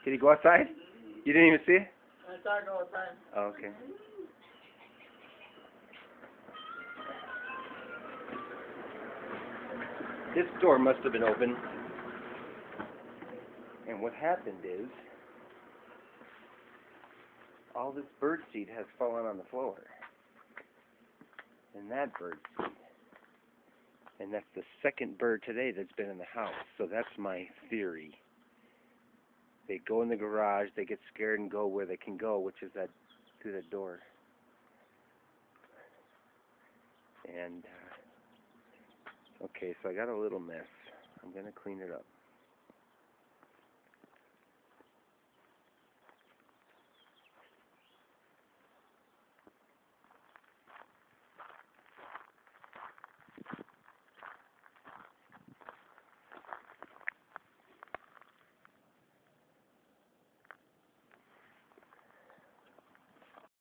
Did he go outside? You didn't even see it? I saw it go outside. Oh, okay. This door must have been open. And what happened is, all this birdseed has fallen on the floor. And that birdseed. And that's the second bird today that's been in the house. So that's my theory. They go in the garage, they get scared and go where they can go, which is that through that door. And, okay, so I got a little mess. I'm going to clean it up.